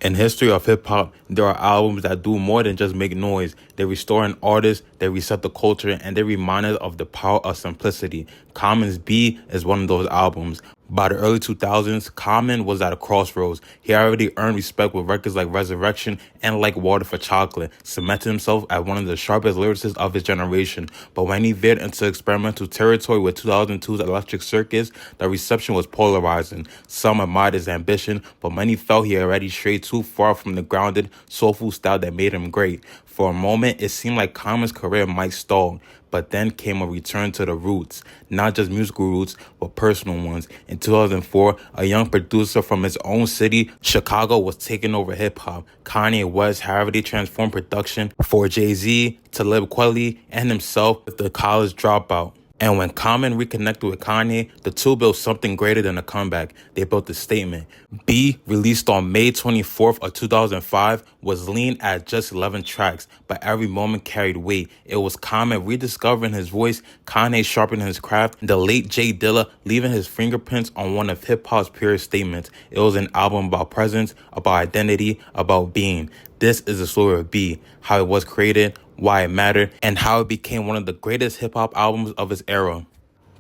In history of hip-hop, there are albums that do more than just make noise. They restore an artist, they reset the culture, and they remind us of the power of simplicity. Common's B is one of those albums. By the early 2000s, Common was at a crossroads. He already earned respect with records like Resurrection and Like Water for Chocolate, cementing himself as one of the sharpest lyricists of his generation. But when he veered into experimental territory with 2002's Electric Circus, the reception was polarizing. Some admired his ambition, but many felt he already strayed too far from the grounded, soulful style that made him great. For a moment, it seemed like Common's career might stall. But then came a return to the roots, not just musical roots, but personal ones. In 2004, a young producer from his own city, Chicago, was taking over hip-hop. Kanye West had already transformed production for Jay-Z, Talib Kweli, and himself with the college dropout. And when Common reconnected with Kanye, the two built something greater than a comeback. They built a statement. B, released on May 24th of 2005, was lean at just 11 tracks, but every moment carried weight. It was Common rediscovering his voice, Kanye sharpening his craft, the late J Dilla leaving his fingerprints on one of hip-hop's purest statements. It was an album about presence, about identity, about being. This is the story of B, how it was created, why it mattered, and how it became one of the greatest hip-hop albums of its era.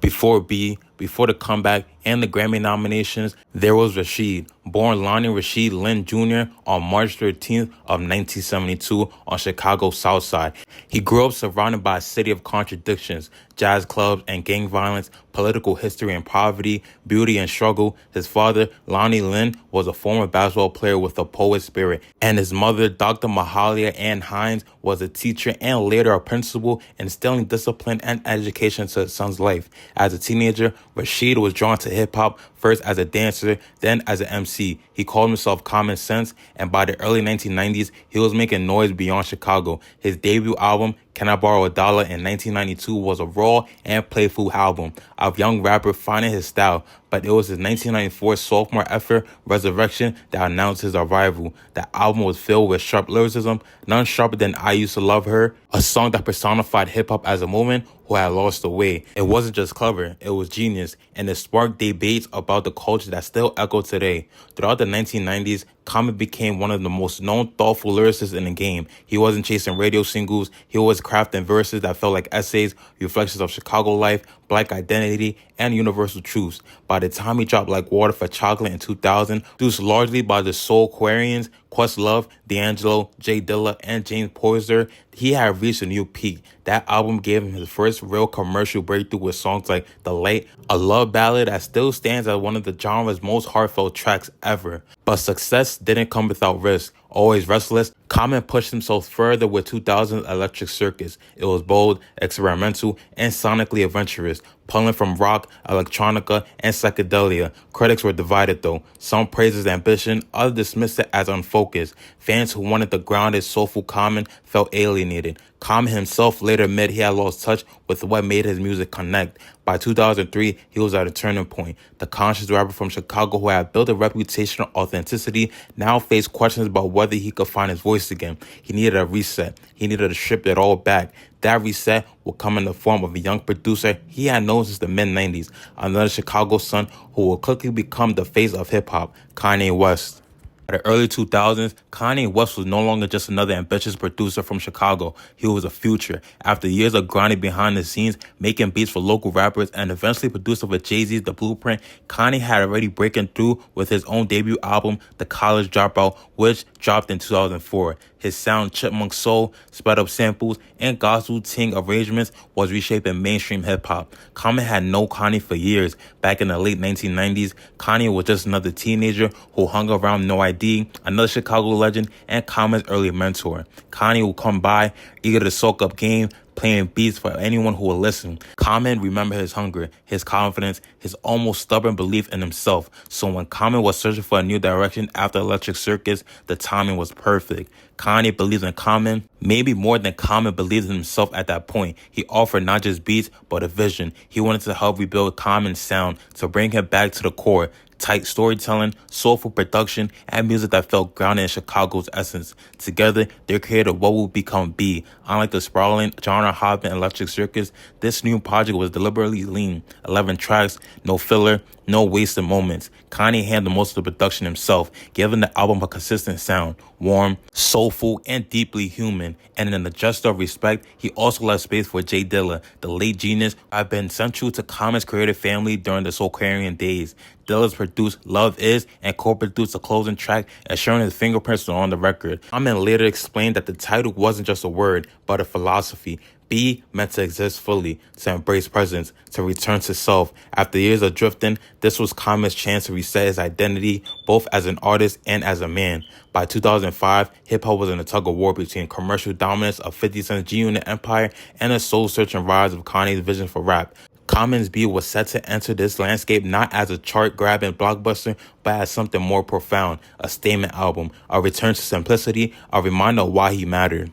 Before B, before the comeback and the Grammy nominations, there was Rashid, born Lonnie Rashid Lynn Jr. on March 13th of 1972 on Chicago's South Side. He grew up surrounded by a city of contradictions, jazz clubs and gang violence, political history and poverty, beauty and struggle. His father, Lonnie Lynn, was a former basketball player with a poet spirit, and his mother, Dr. Mahalia Ann Hines, was a teacher and later a principal, instilling discipline and education to his son's life. As a teenager, Rashid was drawn to hip-hop, first as a dancer, then as an MC. He called himself Common Sense, and by the early 1990s, he was making noise beyond Chicago. His debut album, Can I Borrow a Dollar, in 1992 was a raw and playful album, a young rapper finding his style, but it was his 1994 sophomore effort, Resurrection, that announced his arrival. The album was filled with sharp lyricism, none sharper than I Used to Love Her, a song that personified hip-hop as a movement who had lost the way. It wasn't just clever, it was genius, and it sparked debates about the culture that still echo today. Throughout the 1990s, Common became one of the most known thoughtful lyricists in the game. He wasn't chasing radio singles, he was crafting verses that felt like essays, reflections of Chicago life, black identity, and universal truths. By the time he dropped Like Water for Chocolate in 2000, produced largely by the Soulquarians, Questlove, D'Angelo, J Dilla, and James Poyser, he had reached a new peak. That album gave him his first real commercial breakthrough with songs like The Light, a love ballad that still stands as one of the genre's most heartfelt tracks ever. But success didn't come without risk. Always restless, Common pushed himself further with 2000's Electric Circus. It was bold, experimental, and sonically adventurous, pulling from rock, electronica, and psychedelia. Critics were divided though. Some praised his ambition, others dismissed it as unfocused. Fans who wanted the grounded, soulful Common felt alienated. Common himself later admitted he had lost touch with what made his music connect. By 2003, he was at a turning point. The conscious rapper from Chicago who had built a reputation of authenticity now faced questions about whether he could find his voice again. He needed a reset. He needed to strip it all back. That reset would come in the form of a young producer he had known since the mid-90s, another Chicago son who would quickly become the face of hip-hop, Kanye West. By the early 2000s, Kanye West was no longer just another ambitious producer from Chicago. He was a future. After years of grinding behind the scenes, making beats for local rappers, and eventually producer with Jay-Z's The Blueprint, Kanye had already breaking through with his own debut album, The College Dropout, which dropped in 2004. His sound, chipmunk soul, sped-up samples, and gospel-ting arrangements was reshaping mainstream hip-hop. Common had known Kanye for years. Back in the late 1990s, Kanye was just another teenager who hung around No ID, another Chicago legend, and Common's early mentor. Kanye would come by, eager to soak up game, playing beats for anyone who would listen. Common remembered his hunger, his confidence, his almost stubborn belief in himself. So when Common was searching for a new direction after Electric Circus, the timing was perfect. Kanye believed in Common, maybe more than Common believed in himself at that point. He offered not just beats, but a vision. He wanted to help rebuild Common's sound, to bring him back to the core. Tight storytelling, soulful production, and music that felt grounded in Chicago's essence. Together, they created what would become B. Unlike the sprawling genre Garner Hobbs and Electric Circus, this new project was deliberately lean. 11 tracks, no filler, no wasted moments. Kanye handled most of the production himself, giving the album a consistent sound, warm, soulful, and deeply human. And in a gesture of respect, he also left space for J Dilla, the late genius who had been central to Common's creative family during the Soulful days. Dilla's produced Love Is and co-produced the closing track, ensuring his fingerprints are on the record. Common later explained that the title wasn't just a word, but a philosophy. B meant to exist fully, to embrace presence, to return to self. After years of drifting, this was Common's chance to reset his identity, both as an artist and as a man. By 2005, hip-hop was in a tug-of-war between commercial dominance of 50 Cent's G-Unit empire and a soul-searching rise of Kanye's vision for rap. Common's B was set to enter this landscape not as a chart-grabbing blockbuster, but as something more profound, a statement album, a return to simplicity, a reminder of why he mattered.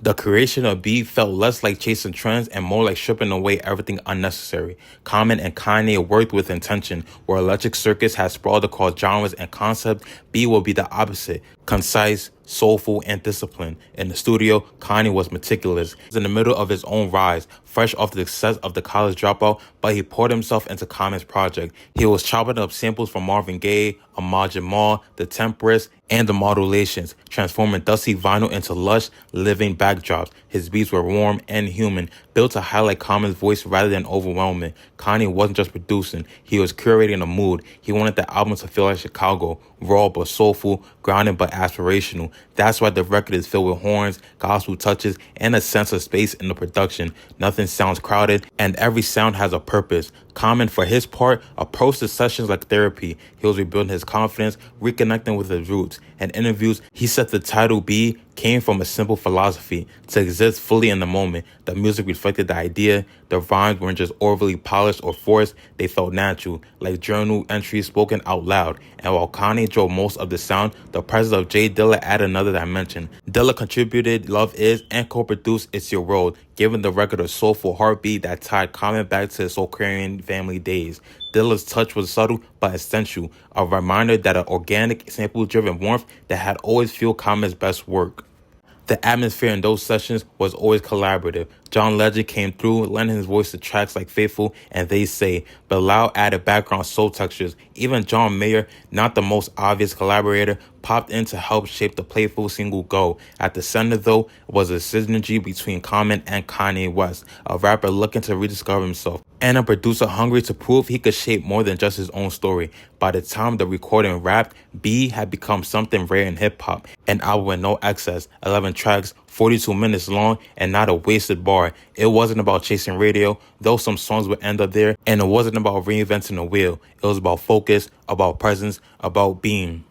The creation of B felt less like chasing trends and more like stripping away everything unnecessary. Common and Kanye worked with intention. Where Electric Circus has sprawled across genres and concepts, B will be the opposite. Concise, soulful, and disciplined. In the studio, Kanye was meticulous. He was in the middle of his own rise, fresh off the success of The College Dropout, but he poured himself into Common's project. He was chopping up samples from Marvin Gaye, Ahmad Jamal, The Tempest, and the Modulations, transforming dusty vinyl into lush, living backdrops. His beats were warm and human, built to highlight Common's voice rather than overwhelming. Kanye wasn't just producing, he was curating a mood. He wanted the album to feel like Chicago, raw but soulful, grounded but aspirational. That's why the record is filled with horns, gospel touches, and a sense of space in the production. Nothing sounds crowded, and every sound has a purpose. Common, for his part, approached the sessions like therapy. He was rebuilding his confidence, reconnecting with his roots. In interviews, he said the title B came from a simple philosophy, to exist fully in the moment. The music reflected the idea. The rhymes weren't just overly polished or forced, they felt natural, like journal entries spoken out loud. And while Kanye drove most of the sound, the presence of J Dilla added another dimension. Dilla contributed Love Is and co-produced It's Your World, giving the record a soulful heartbeat that tied Common back to his Soulful family days. Dilla's touch was subtle but essential, a reminder that an organic, sample-driven warmth that had always fueled Common's best work. The atmosphere in those sessions was always collaborative. John Legend came through, lending his voice to tracks like Faithful and They Say. Bilal added background soul textures. Even John Mayer, not the most obvious collaborator, popped in to help shape the playful single Go. At the center, though, was a synergy between Common and Kanye West, a rapper looking to rediscover himself, and a producer hungry to prove he could shape more than just his own story. By the time the recording wrapped, B had become something rare in hip-hop, an album with no excess, 11 tracks, 42 minutes long, and not a wasted bar. It wasn't about chasing radio, though some songs would end up there, and it wasn't about reinventing the wheel. It was about focus, about presence, about being.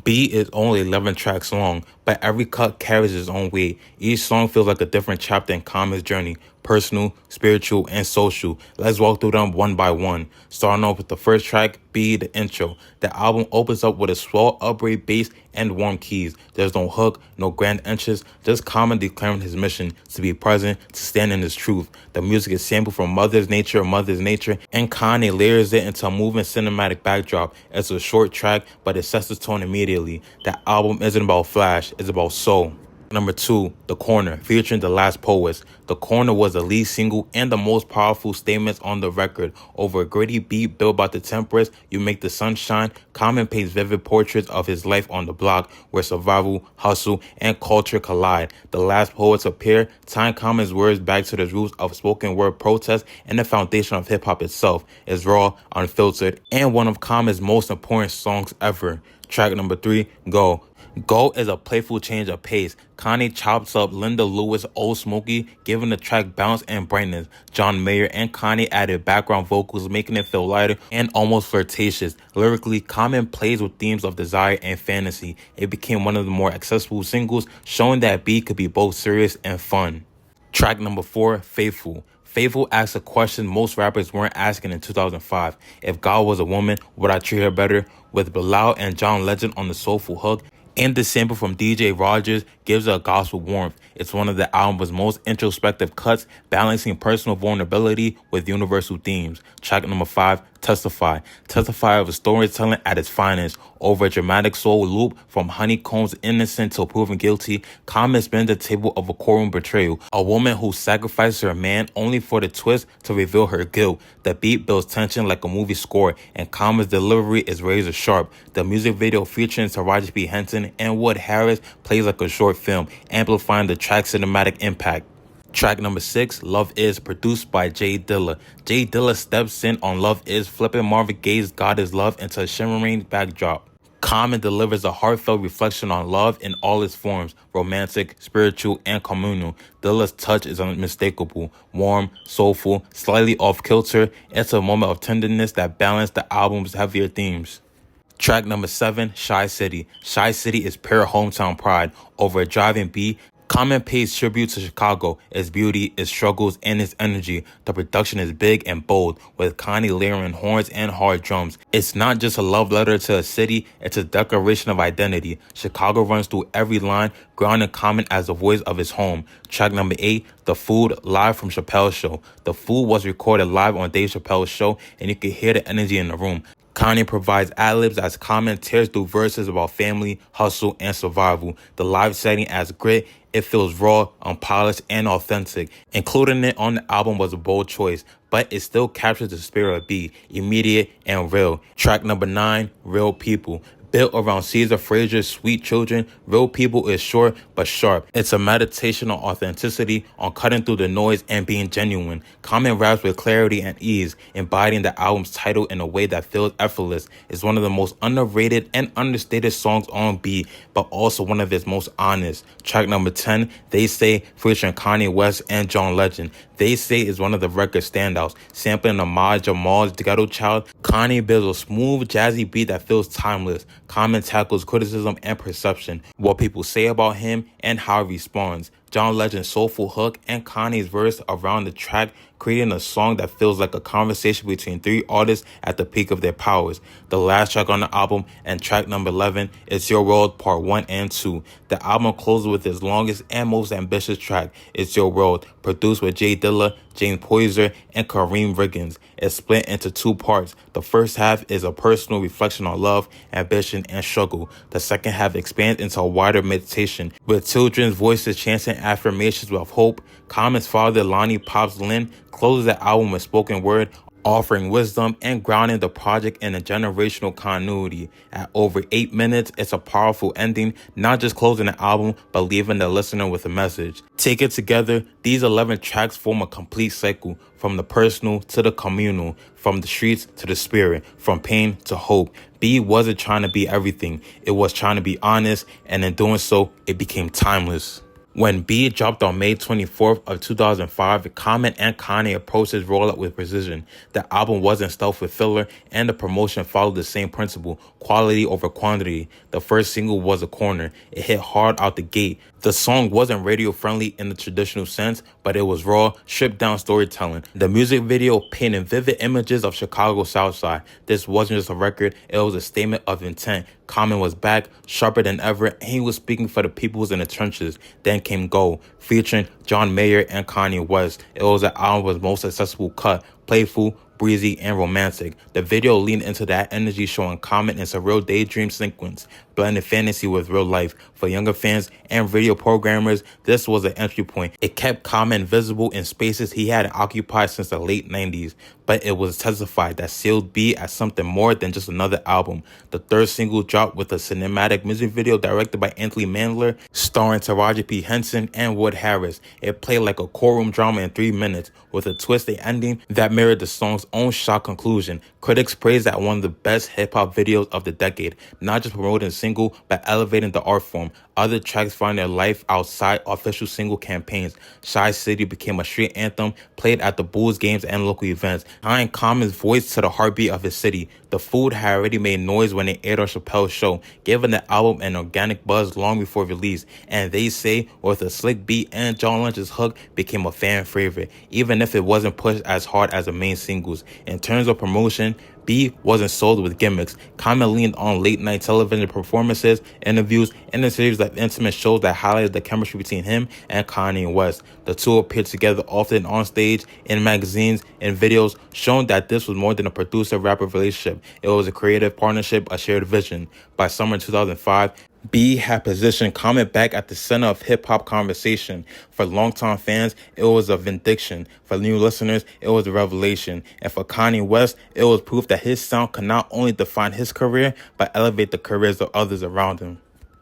B is only 11 tracks long, but every cut carries its own weight. Each song feels like a different chapter in Common's journey, personal, spiritual, and social. Let's walk through them one by one. Starting off with the first track, B, the intro. The album opens up with a swell upgrade bass and warm keys. There's no hook, no grand entrance, just Common declaring his mission to be present, to stand in his truth. The music is sampled from Mother's Nature, and Kanye layers it into a moving cinematic backdrop. It's a short track, but it sets the tone immediately. The album isn't about flash, it's about soul. Number 2, The Corner, featuring The Last Poets. The Corner was the lead single and the most powerful statements on the record. Over a gritty beat built by The Tempest, You Make the Sun Shine, Common paints vivid portraits of his life on the block, where survival, hustle, and culture collide. The Last Poets appear, tying Common's words back to the roots of spoken word protest and the foundation of hip-hop itself. It's raw, unfiltered, and one of Common's most important songs ever. Track number 3, Go. Go is a playful change of pace. Kanye chops up Linda Lewis' Old Smokey, giving the track bounce and brightness. John Mayer and Kanye added background vocals, making it feel lighter and almost flirtatious. Lyrically, Common plays with themes of desire and fantasy. It became one of the more accessible singles, showing that B could be both serious and fun. Track number 4, Faithful. Faithful asks a question most rappers weren't asking in 2005. If God was a woman, would I treat her better? With Bilal and John Legend on the soulful hook, and the sample from DJ Rogers gives it a gospel warmth. It's one of the album's most introspective cuts, balancing personal vulnerability with universal themes. Track number 5, Testify. Testify of storytelling at its finest. Over a dramatic soul loop from Honeycomb's innocent till proven guilty, Common spins the table of a courtroom betrayal. A woman who sacrifices her man only for the twist to reveal her guilt. The beat builds tension like a movie score, and Common's delivery is razor sharp. The music video featuring Taraji P. Henson and Wood Harris plays like a short film, amplifying the track's cinematic impact. Track number 6, Love Is, produced by J Dilla. J Dilla steps in on Love Is, flipping Marvin Gaye's God Is Love into a shimmering backdrop. Common delivers a heartfelt reflection on love in all its forms, romantic, spiritual, and communal. Dilla's touch is unmistakable, warm, soulful, slightly off-kilter. It's a moment of tenderness that balances the album's heavier themes. Track number 7, Shy City. Shy City is pure hometown pride. Over a driving beat, Common pays tribute to Chicago, its beauty, its struggles, and its energy. The production is big and bold, with Kanye layering horns and hard drums. It's not just a love letter to a city, it's a declaration of identity. Chicago runs through every line, grounding Common as the voice of his home. Track number 8, The Food, live from Chappelle's show. The Food was recorded live on Dave Chappelle's show, and you can hear the energy in the room. Kanye provides ad-libs as Common tears through verses about family, hustle, and survival. The live setting adds grit. It feels raw, unpolished, and authentic. Including it on the album was a bold choice, but it still captures the spirit of beat, immediate and real. Track number 9, Real People. Built around Caesar Frazier's Sweet Children, Real People is short but sharp. It's a meditation on authenticity, on cutting through the noise and being genuine. Common raps with clarity and ease, embodying the album's title in a way that feels effortless. It's one of the most underrated and understated songs on beat, but also one of its most honest. Track number 10, They Say, featuring Kanye West and John Legend. They Say is one of the record standouts, sampling homage Jamal's Ghetto Child. Kanye builds a smooth, jazzy beat that feels timeless. Common tackles criticism and perception, what people say about him and how he responds. John Legend's soulful hook and Kanye's verse around the track, creating a song that feels like a conversation between 3 artists at the peak of their powers. The last track on the album, and track number 11, It's Your World Part 1 and 2. The album closes with its longest and most ambitious track, It's Your World, produced with J Dilla, James Poyser, and Kareem Riggins. It's split into 2 parts. The first half is a personal reflection on love, ambition, and struggle. The second half expands into a wider meditation, with children's voices chanting affirmations of hope. Common's father, Lonnie Pops Lynn, closes the album with spoken word, offering wisdom and grounding the project in a generational continuity. At over 8 minutes, it's a powerful ending, not just closing the album, but leaving the listener with a message. Taken together, these 11 tracks form a complete cycle, from the personal to the communal, from the streets to the spirit, from pain to hope. B wasn't trying to be everything, it was trying to be honest, and in doing so, it became timeless. When B dropped on May 24th of 2005, Common and Kanye approached his rollout with precision. The album wasn't stuffed with filler, and the promotion followed the same principle, quality over quantity. The first single was A Corner. It hit hard out the gate. The song wasn't radio-friendly in the traditional sense, but it was raw, stripped-down storytelling. The music video painted vivid images of Chicago's South Side. This wasn't just a record, it was a statement of intent. Common was back, sharper than ever, and he was speaking for the peoples in the trenches. Then came Go, featuring John Mayer and Kanye West. It was the album's most accessible cut, playful, breezy, and romantic. The video leaned into that energy, showing Common in surreal daydream sequence, blending fantasy with real life. For younger fans and radio programmers, this was an entry point. It kept Common visible in spaces he hadn't occupied since the late 90s, but it was Testified that sealed B as something more than just another album. The third single dropped with a cinematic music video directed by Anthony Mandler, starring Taraji P. Henson and Wood Harris. It played like a courtroom drama in 3 minutes, with a twisted ending that mirrored the song's own shock conclusion. Critics praised that one of the best hip-hop videos of the decade, not just promoting a single, but elevating the art form. Other tracks find their life outside official single campaigns. Shy City became a street anthem, played at the Bulls games and local events, tying Common's voice to the heartbeat of his city. The Food had already made noise when it aired on Chappelle's show, giving the album an organic buzz long before release. And They Say, with a slick beat and John Legend's hook, became a fan favorite, even if it wasn't pushed as hard as the main singles. In terms of promotion, B wasn't sold with gimmicks. Common leaned on late-night television performances, interviews, and a series of intimate shows that highlighted the chemistry between him and Kanye West. The two appeared together often on stage, in magazines, and videos, showing that this was more than a producer-rapper relationship. It was a creative partnership, a shared vision. By summer 2005, B had positioned Common back at the center of hip-hop conversation. For longtime fans, it was a vindication. For new listeners, it was a revelation. And for Kanye West, it was proof that his sound could not only define his career, but elevate the careers of others around him.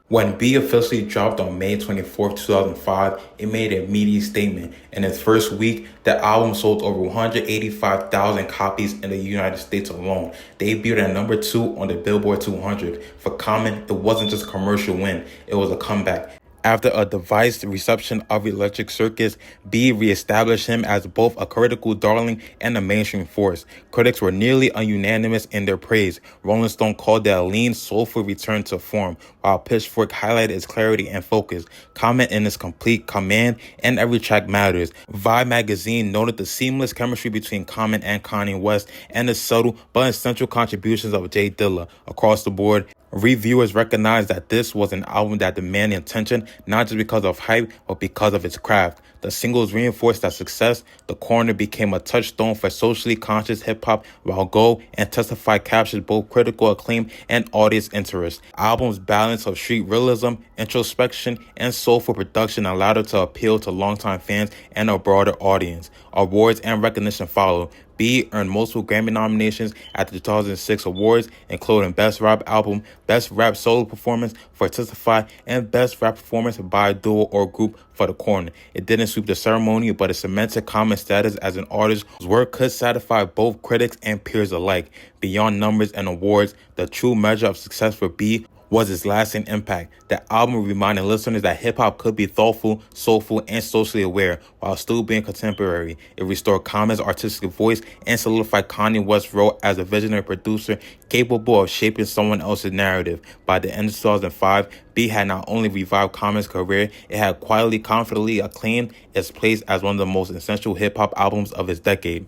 When B officially dropped on May 24th, 2005, it made an immediate statement. In its first week, the album sold over 185,000 copies in the United States alone. Debuted at number 2 on the Billboard 200. For Common, it wasn't just a commercial win, it was a comeback. After a divided reception of Electric Circus, B reestablished him as both a critical darling and a mainstream force. Critics were nearly unanimous in their praise. Rolling Stone called it a lean, soulful return to form, while Pitchfork highlighted its clarity and focus. Comment in its complete command, and every track matters. Vibe magazine noted the seamless chemistry between Common and Kanye West, and the subtle but essential contributions of J Dilla. Across the board, reviewers recognized that this was an album that demanded attention, not just because of hype, but because of its craft. The singles reinforced that success. The Corner became a touchstone for socially conscious hip-hop, while Go and Testify captured both critical acclaim and audience interest. Album's balance of street realism, introspection, and soulful production allowed it to appeal to longtime fans and a broader audience. Awards and recognition followed. B earned multiple Grammy nominations at the 2006 awards, including Best Rap Album, Best Rap Solo Performance for Testify, and Best Rap Performance by a Duo or Group for The Corner. It didn't sweep the ceremony, but it cemented Common's status as an artist whose work could satisfy both critics and peers alike. Beyond numbers and awards, the true measure of success for B was its lasting impact. The album reminded listeners that hip-hop could be thoughtful, soulful, and socially aware while still being contemporary. It restored Common's artistic voice and solidified Kanye West's role as a visionary producer capable of shaping someone else's narrative. By the end of 2005, B had not only revived Common's career, it had quietly, confidently acclaimed its place as one of the most essential hip-hop albums of its decade.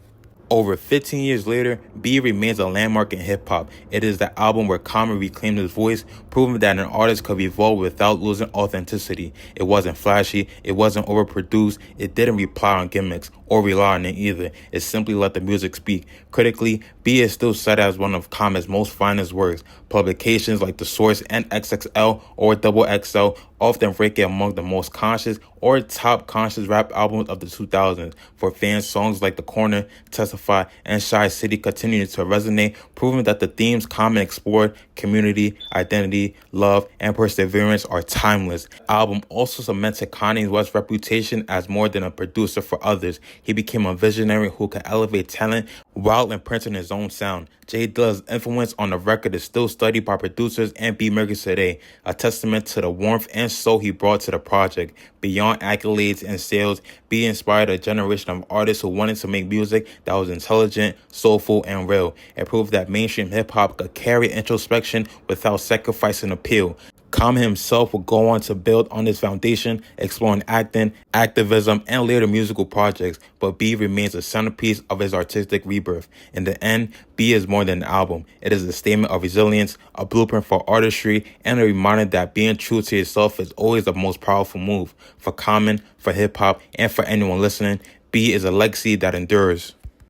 Over 15 years later, B remains a landmark in hip-hop. It is the album where Common reclaimed his voice, proving that an artist could evolve without losing authenticity. It wasn't flashy, it wasn't overproduced, it didn't rely on gimmicks, or rely on it either. It simply let the music speak. Critically, B is still cited as one of Common's most finest works. Publications like The Source and XXL or XXL often rank it among the most conscious or top conscious rap albums of the 2000s. For fans, songs like The Corner, Testify, and Shy City continue to resonate, proving that the themes Common explored, community, identity, love, and perseverance, are timeless. The album also cemented Kanye West's reputation as more than a producer for others. He became a visionary who could elevate talent while imprinting his own sound. J Dilla's influence on the record is still studied by producers and beatmakers today, a testament to the warmth and soul he brought to the project. Beyond accolades and sales, B inspired a generation of artists who wanted to make music that was intelligent, soulful, and real. It proved that mainstream hip-hop could carry introspection without sacrificing appeal. Common himself would go on to build on this foundation, exploring acting, activism, and later musical projects, but B remains a centerpiece of his artistic rebirth. In the end, B is more than an album. It is a statement of resilience, a blueprint for artistry, and a reminder that being true to yourself is always the most powerful move. For Common, for hip-hop, and for anyone listening, B is a legacy that endures.